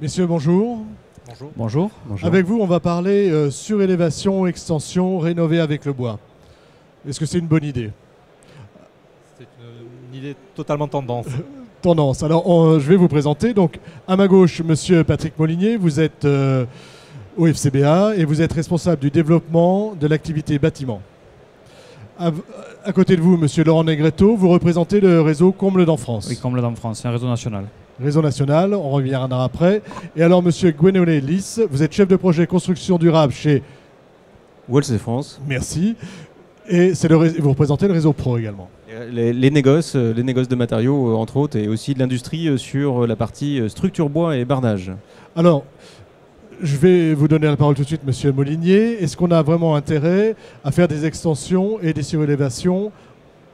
Messieurs, bonjour. Bonjour. Bonjour. Bonjour. Avec vous, on va parler surélévation, extension, rénover avec le bois. Est-ce que c'est une bonne idée? C'est une idée totalement tendance. Tendance. Alors, je vais vous présenter. Donc, à ma gauche, monsieur Patrick Molinier, vous êtes au FCBA et vous êtes responsable du développement de l'activité bâtiment. À côté de vous, monsieur Laurent Negretto, vous représentez le réseau Comble dans France. Oui, Comble dans France, c'est un réseau national. Réseau national, on reviendra après. Et alors, monsieur Gwenolé Lys, vous êtes chef de projet construction durable chez Walls France. Merci. Et vous représentez le réseau pro également. Les négoces de matériaux, entre autres, et aussi de l'industrie sur la partie structure bois et bardage. Alors, je vais vous donner la parole tout de suite, monsieur Molinier. Est-ce qu'on a vraiment intérêt à faire des extensions et des surélévations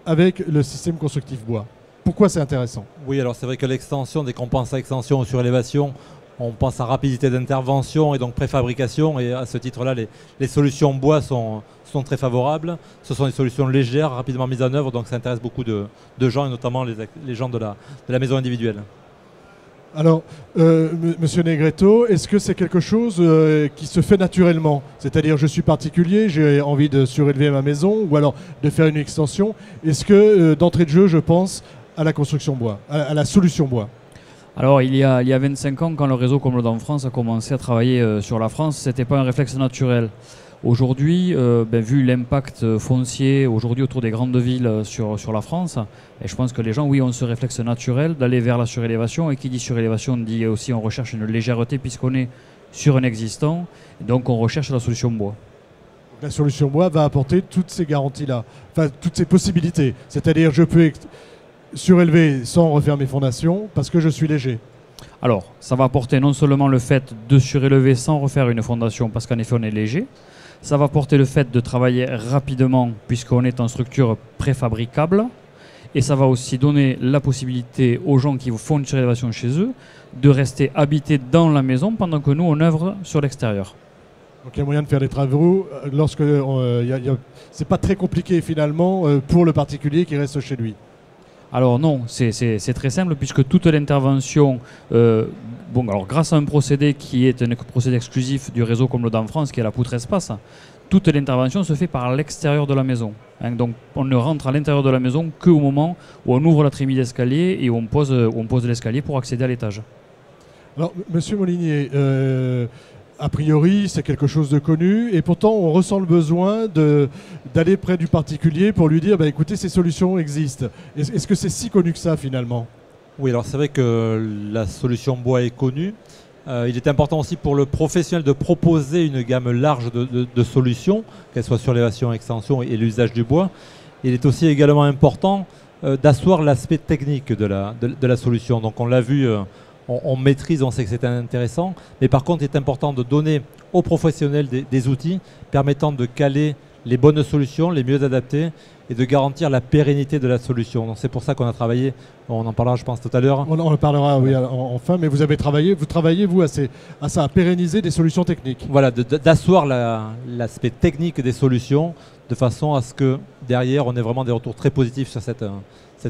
avec le système constructif bois? Pourquoi c'est intéressant? Oui, alors c'est vrai que l'extension, dès qu'on pense à extension ou surélévation, on pense à rapidité d'intervention et donc préfabrication. Et à ce titre-là, les solutions bois sont très favorables. Ce sont des solutions légères, rapidement mises en œuvre, donc ça intéresse beaucoup de gens, et notamment les gens de la maison individuelle. Alors, monsieur Negretto, est-ce que c'est quelque chose qui se fait naturellement? C'est-à-dire, je suis particulier, j'ai envie de surélever ma maison ou alors de faire une extension. Est-ce que, d'entrée de jeu, je pense à la construction bois, à la solution bois? Alors, il y a 25 ans, quand le réseau Comble dans France a commencé à travailler sur la France, ce n'était pas un réflexe naturel. Aujourd'hui, vu l'impact foncier aujourd'hui autour des grandes villes sur la France, et je pense que les gens, oui, ont ce réflexe naturel d'aller vers la surélévation. Et qui dit surélévation dit aussi on recherche une légèreté puisqu'on est sur un existant. Donc on recherche la solution bois. La solution bois va apporter toutes ces garanties-là, enfin toutes ces possibilités. C'est-à-dire je peux surélever sans refaire mes fondations parce que je suis léger. Alors, ça va apporter non seulement le fait de surélever sans refaire une fondation parce qu'en effet on est léger, ça va apporter le fait de travailler rapidement puisqu'on est en structure préfabricable, et ça va aussi donner la possibilité aux gens qui font une surélévation chez eux de rester habités dans la maison pendant que nous on œuvre sur l'extérieur. Donc il y a moyen de faire des travaux lorsque c'est pas très compliqué finalement pour le particulier qui reste chez lui. Alors non, c'est très simple puisque toute l'intervention, alors grâce à un procédé qui est un procédé exclusif du réseau Comble dans France, qui est la poutre espace, toute l'intervention se fait par l'extérieur de la maison. Donc on ne rentre à l'intérieur de la maison qu'au moment où on ouvre la trémie d'escalier et où on pose l'escalier pour accéder à l'étage. Alors, monsieur Molinier, a priori, c'est quelque chose de connu et pourtant on ressent le besoin d'aller près du particulier pour lui dire écoutez, ces solutions existent. Est-ce que c'est si connu que ça finalement? Oui, alors c'est vrai que la solution bois est connue. Il est important aussi pour le professionnel de proposer une gamme large de solutions, qu'elles soient surélévation, extension et l'usage du bois. Il est aussi également important d'asseoir l'aspect technique de la solution. Donc on l'a vu, on maîtrise, on sait que c'est intéressant, mais par contre il est important de donner aux professionnels des outils permettant de caler les bonnes solutions, les mieux adaptées, et de garantir la pérennité de la solution. Donc c'est pour ça qu'on a travaillé, on en parlera je pense tout à l'heure. On en parlera oui, enfin, mais vous travaillez vous à ça, à pérenniser des solutions techniques. Voilà, d'asseoir l'aspect technique des solutions de façon à ce que derrière on ait vraiment des retours très positifs sur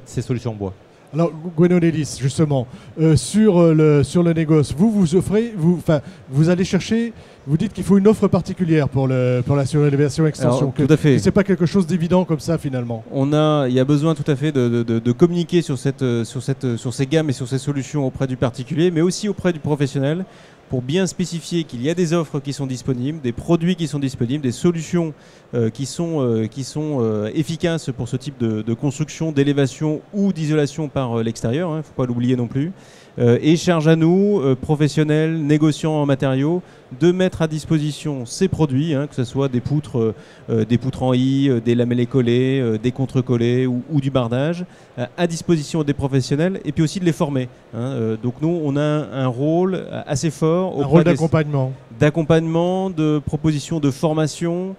ces solutions bois. Alors, Gwenolé Lys, justement, sur le négoce, vous offrez, vous allez chercher, vous dites qu'il faut une offre particulière pour la surélévation extension. Alors, tout à fait. C'est pas quelque chose d'évident comme ça finalement. Il y a besoin tout à fait de communiquer sur ces gammes et sur ces solutions auprès du particulier, mais aussi auprès du professionnel, pour bien spécifier qu'il y a des offres qui sont disponibles, des produits qui sont disponibles, des solutions qui sont efficaces pour ce type de construction, d'élévation ou d'isolation par l'extérieur, il ne faut pas l'oublier non plus. Et charge à nous, professionnels, négociants en matériaux, de mettre à disposition ces produits, que ce soit des poutres en I, des lamellés collés, des contre-collés ou du bardage, à disposition des professionnels, et puis aussi de les former. Donc nous, on a un rôle assez fort. Un rôle d'accompagnement. D'accompagnement, de proposition de formation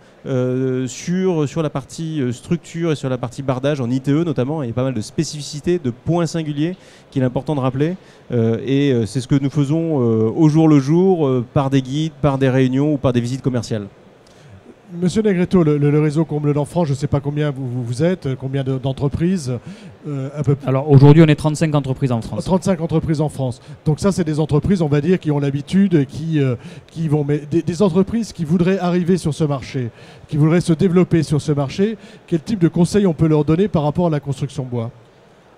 sur la partie structure et sur la partie bardage en ITE notamment. Il y a pas mal de spécificités, de points singuliers qu'il est important de rappeler. Et c'est ce que nous faisons au jour le jour par des guides, par des réunions ou par des visites commerciales. Monsieur Negretto, le réseau Comble d'Enfants, je ne sais pas combien vous êtes, combien d'entreprises un peu... Alors aujourd'hui, on est 35 entreprises en France. 35 entreprises en France. Donc ça, c'est des entreprises, on va dire, qui ont l'habitude, qui vont... Mais des entreprises qui voudraient arriver sur ce marché, qui voudraient se développer sur ce marché, quel type de conseils on peut leur donner par rapport à la construction bois?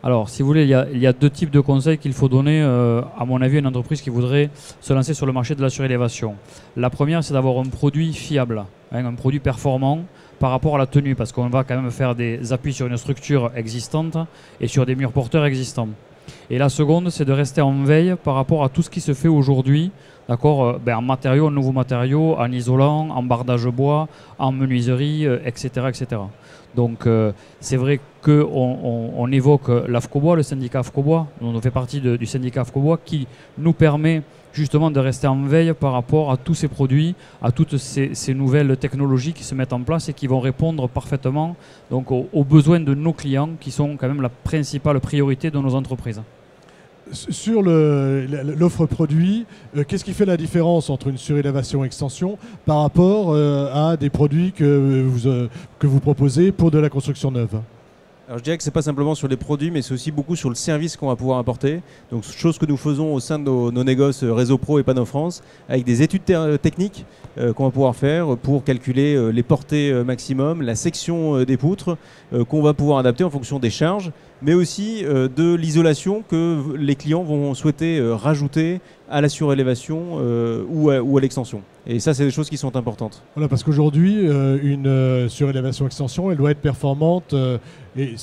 Alors, si vous voulez, il y a deux types de conseils qu'il faut donner, à mon avis, à une entreprise qui voudrait se lancer sur le marché de la surélévation. La première, c'est d'avoir un produit fiable, un produit performant par rapport à la tenue, parce qu'on va quand même faire des appuis sur une structure existante et sur des murs porteurs existants. Et la seconde, c'est de rester en veille par rapport à tout ce qui se fait aujourd'hui, d'accord, en matériaux, en nouveaux matériaux, en isolant, en bardage bois, en menuiserie, etc., etc. Donc c'est vrai qu'on évoque l'AFCOBOis, le syndicat AFCOBOis, on fait partie du syndicat AFCOBOis qui nous permet justement de rester en veille par rapport à tous ces produits, à toutes ces nouvelles technologies qui se mettent en place et qui vont répondre parfaitement donc, aux besoins de nos clients qui sont quand même la principale priorité de nos entreprises. Sur l'offre produit, qu'est-ce qui fait la différence entre une surélévation extension par rapport à des produits que vous proposez pour de la construction neuve? Alors je dirais que ce n'est pas simplement sur les produits, mais c'est aussi beaucoup sur le service qu'on va pouvoir apporter. Donc chose que nous faisons au sein de nos négoces Réseau Pro et Panneau France, avec des études techniques qu'on va pouvoir faire pour calculer les portées maximum, la section des poutres, qu'on va pouvoir adapter en fonction des charges, mais aussi de l'isolation que les clients vont souhaiter rajouter à la surélévation ou à l'extension. Et ça, c'est des choses qui sont importantes. Voilà, parce qu'aujourd'hui, une surélévation extension, elle doit être performante et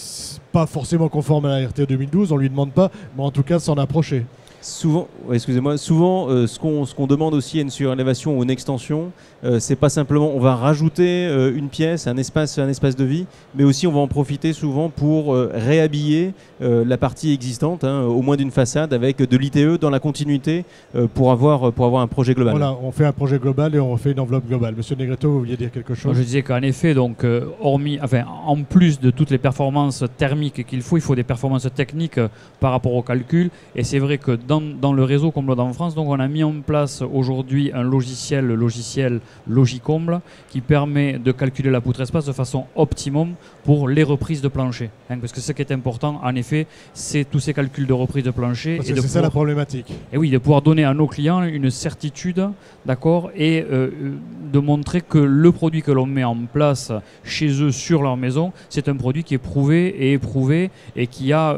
pas forcément conforme à la RT 2012, on ne lui demande pas, mais en tout cas s'en approcher. Souvent, ce qu'on demande aussi à une surélévation ou une extension, c'est pas simplement on va rajouter une pièce, un espace de vie, mais aussi on va en profiter souvent pour réhabiller la partie existante, au moins d'une façade, avec de l'ITE dans la continuité pour avoir un projet global. Voilà, on fait un projet global et on fait une enveloppe globale. Monsieur Negretto, vous vouliez dire quelque chose? Je disais qu'en effet, donc, en plus de toutes les performances thermiques qu'il faut, il faut des performances techniques par rapport au calcul. Et c'est vrai que dans le réseau Comble en France, donc on a mis en place aujourd'hui un logiciel Logicomble qui permet de calculer la poutre espace de façon optimum pour les reprises de plancher. Parce que ce qui est important, en effet, c'est tous ces calculs de reprise de plancher. Parce que c'est ça la problématique. Et oui, de pouvoir donner à nos clients une certitude, d'accord, et de montrer que le produit que l'on met en place chez eux sur leur maison, c'est un produit qui est prouvé et éprouvé et qui a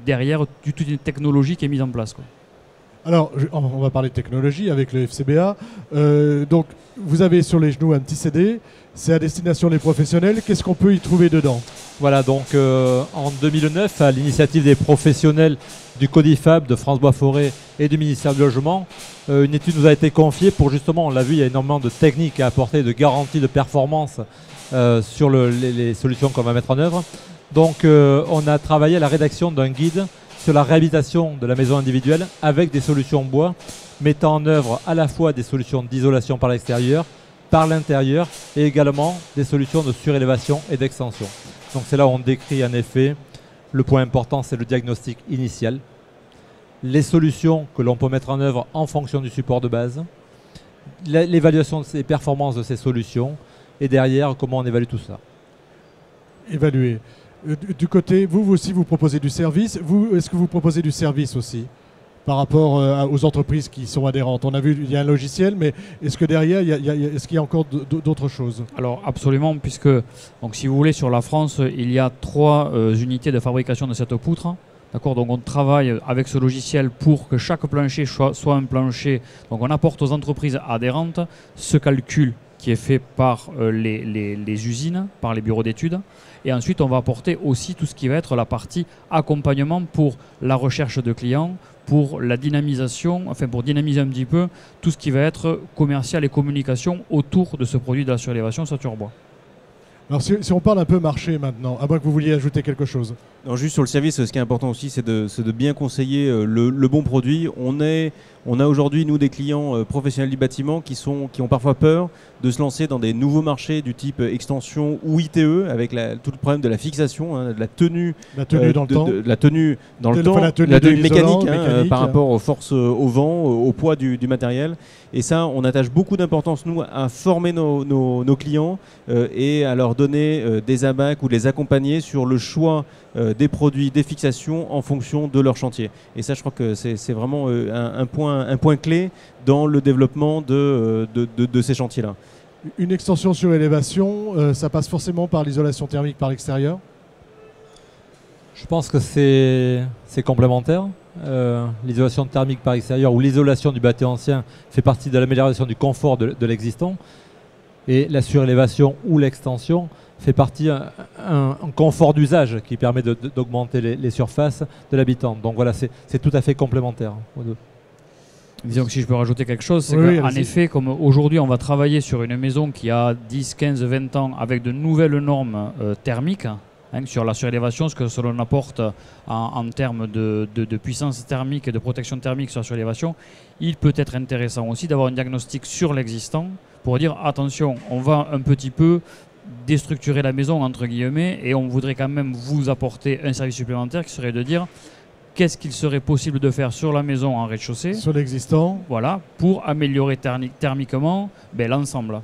derrière toute une technologie qui est mise en place, quoi. Alors, on va parler de technologie avec le FCBA. Donc, vous avez sur les genoux un petit CD. C'est à destination des professionnels. Qu'est-ce qu'on peut y trouver dedans? Voilà, donc en 2009, à l'initiative des professionnels du Codifab, de France Bois Forêt et du ministère du Logement, une étude nous a été confiée pour justement, on l'a vu, il y a énormément de techniques à apporter, de garanties de performance sur les solutions qu'on va mettre en œuvre. Donc, on a travaillé à la rédaction d'un guide sur la réhabilitation de la maison individuelle avec des solutions bois, mettant en œuvre à la fois des solutions d'isolation par l'extérieur, par l'intérieur et également des solutions de surélévation et d'extension. Donc c'est là où on décrit en effet, le point important c'est le diagnostic initial, les solutions que l'on peut mettre en œuvre en fonction du support de base, l'évaluation des performances de ces solutions et derrière comment on évalue tout ça. Évaluer. Du côté, vous aussi, vous proposez du service. Est-ce que vous proposez du service aussi par rapport aux entreprises qui sont adhérentes? On a vu, il y a un logiciel, mais est-ce que derrière, est-ce qu'il y a encore d'autres choses? Alors absolument, puisque donc, si vous voulez, sur la France, il y a 3 unités de fabrication de cette poutre. D'accord, donc on travaille avec ce logiciel pour que chaque plancher soit un plancher. Donc on apporte aux entreprises adhérentes ce calcul qui est fait par les usines, par les bureaux d'études. Et ensuite, on va apporter aussi tout ce qui va être la partie accompagnement pour la recherche de clients, pour la dynamisation, enfin pour dynamiser un petit peu tout ce qui va être commercial et communication autour de ce produit de la surélévation Satur Bois. Alors si on parle un peu marché maintenant, à moins que vous vouliez ajouter quelque chose. Non, juste sur le service, ce qui est important aussi, c'est de bien conseiller le bon produit. On a aujourd'hui, nous, des clients professionnels du bâtiment qui ont parfois peur de se lancer dans des nouveaux marchés du type extension ou ITE, avec tout le problème de la fixation, de la tenue dans le temps. La tenue dans le temps, la tenue mécanique par rapport aux forces, au vent, au poids du matériel. Et ça, on attache beaucoup d'importance, nous, à former nos clients et à leur donner des abacs ou les accompagner sur le choix des produits, des fixations en fonction de leur chantier. Et ça, je crois que c'est vraiment un point clé dans le développement de ces chantiers-là. Une extension sur élévation, ça passe forcément par l'isolation thermique par l'extérieur? Je pense que c'est complémentaire. L'isolation thermique par extérieur ou l'isolation du bâti ancien fait partie de l'amélioration du confort de l'existant. Et la surélévation ou l'extension fait partie d'un confort d'usage qui permet d'augmenter les surfaces de l'habitant. Donc voilà, c'est tout à fait complémentaire aux deux. Disons que si je peux rajouter quelque chose, c'est Oui, qu'en effet, comme aujourd'hui on va travailler sur une maison qui a 10, 15, 20 ans avec de nouvelles normes thermiques, sur la surélévation, ce que cela apporte en termes de puissance thermique et de protection thermique sur la surélévation, il peut être intéressant aussi d'avoir un diagnostic sur l'existant pour dire attention, on va un petit peu déstructurer la maison entre guillemets et on voudrait quand même vous apporter un service supplémentaire qui serait de dire qu'est-ce qu'il serait possible de faire sur la maison en rez-de-chaussée, sur l'existant, voilà, pour améliorer thermiquement l'ensemble.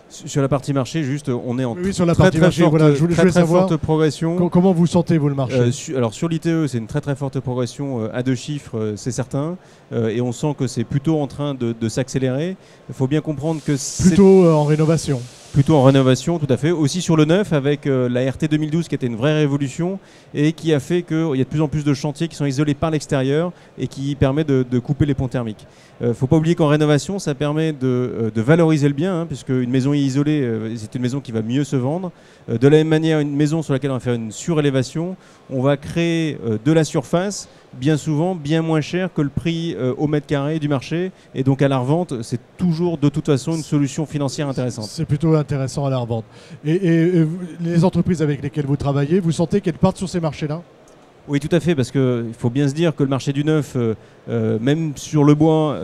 Sur la partie marché, juste, on est en sur la partie marché, voilà, je voulais savoir forte progression. Comment vous sentez, vous, le marché? Alors sur l'ITE, c'est une très forte progression à 2 chiffres, c'est certain, et on sent que c'est plutôt en train de s'accélérer. Il faut bien comprendre que c'est plutôt en rénovation. Plutôt en rénovation, tout à fait. Aussi sur le neuf, avec la RT 2012 qui était une vraie révolution et qui a fait qu'il y a de plus en plus de chantiers qui sont isolés par l'extérieur et qui permet de couper les ponts thermiques. Il ne faut pas oublier qu'en rénovation, ça permet de valoriser le bien, puisque une maison isolée, c'est une maison qui va mieux se vendre. De la même manière, une maison sur laquelle on va faire une surélévation, on va créer de la surface, bien souvent bien moins cher que le prix au mètre carré du marché. Et donc à la revente, c'est toujours de toute façon une solution financière intéressante. C'est plutôt intéressant à la revente. Et les entreprises avec lesquelles vous travaillez, vous sentez qu'elles partent sur ces marchés-là? Oui, tout à fait, parce qu'il faut bien se dire que le marché du neuf, même sur le bois,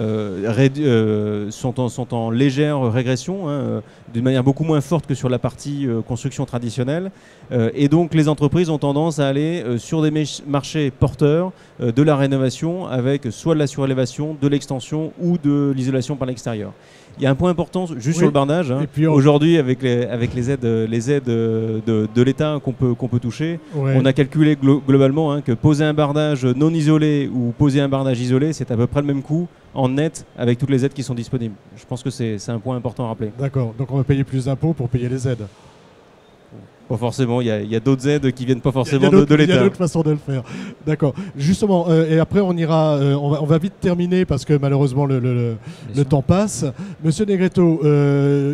sont en légère régression, d'une manière beaucoup moins forte que sur la partie construction traditionnelle. Et donc les entreprises ont tendance à aller sur des marchés porteurs de la rénovation avec soit de la surélévation, de l'extension ou de l'isolation par l'extérieur. Il y a un point important juste sur le bardage. Aujourd'hui, avec les aides de l'État qu'on peut toucher, on a calculé globalement que poser un bardage non isolé ou poser un bardage isolé, c'est à peu près le même coût en net avec toutes les aides qui sont disponibles. Je pense que c'est un point important à rappeler. D'accord, donc on va payer plus d'impôts pour payer les aides. Pas forcément, il y a d'autres aides qui viennent pas forcément de l'État. Il y a d'autres façons de le faire. D'accord. Justement, et après on ira, on va vite terminer parce que malheureusement le temps passe. Monsieur Negretto,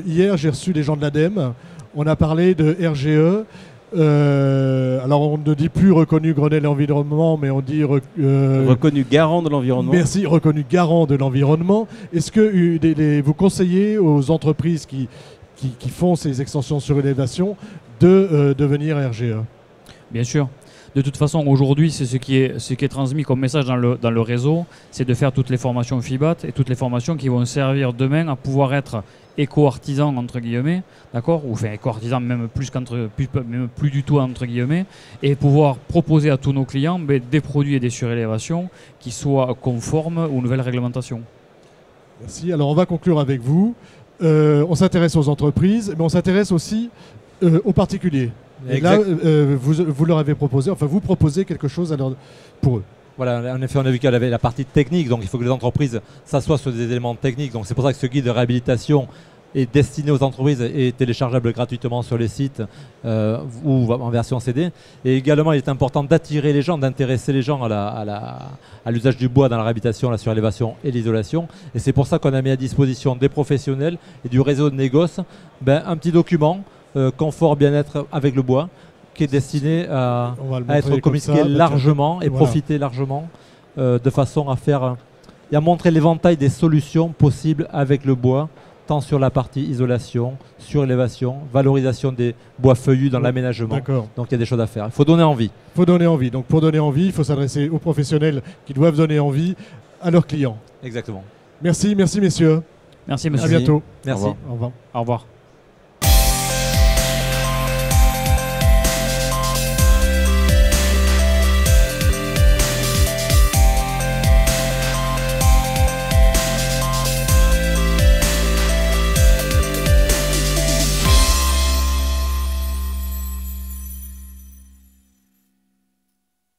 hier j'ai reçu des gens de l'ADEME. On a parlé de RGE. Alors on ne dit plus reconnu Grenelle l'environnement, mais on dit reconnu garant de l'environnement. Merci, reconnu garant de l'environnement. Est-ce que vous conseillez aux entreprises qui font ces extensions sur élévation de devenir RGE? Bien sûr. De toute façon, aujourd'hui, c'est ce qui est transmis comme message dans le réseau, c'est de faire toutes les formations FIBAT et toutes les formations qui vont servir demain à pouvoir être éco-artisan entre guillemets, d'accord, ou enfin éco-artisan même plus du tout entre guillemets, et pouvoir proposer à tous nos clients des produits et des surélévations qui soient conformes aux nouvelles réglementations. Merci. Alors on va conclure avec vous. On s'intéresse aux entreprises, mais on s'intéresse aussi aux particuliers. Et là, vous leur avez proposé, enfin vous proposez quelque chose pour eux. Voilà, en effet, on a vu qu'il y avait la partie technique, donc il faut que les entreprises s'assoient sur des éléments techniques. Donc c'est pour ça que ce guide de réhabilitation est destiné aux entreprises et est téléchargeable gratuitement sur les sites ou en version CD. Et également, il est important d'attirer les gens, d'intéresser les gens à l'usage du bois dans la réhabilitation, la surélévation et l'isolation. Et c'est pour ça qu'on a mis à disposition des professionnels et du réseau de négoce un petit document confort bien-être avec le bois qui est destiné à être communiqué largement et profiter largement de façon à faire et à montrer l'éventail des solutions possibles avec le bois, tant sur la partie isolation, surélévation, valorisation des bois feuillus dans l'aménagement. Donc il y a des choses à faire. Il faut donner envie. Il faut donner envie. Donc pour donner envie, il faut s'adresser aux professionnels qui doivent donner envie à leurs clients. Exactement. Merci messieurs. Merci monsieur. À bientôt. Merci. Au revoir. Au revoir.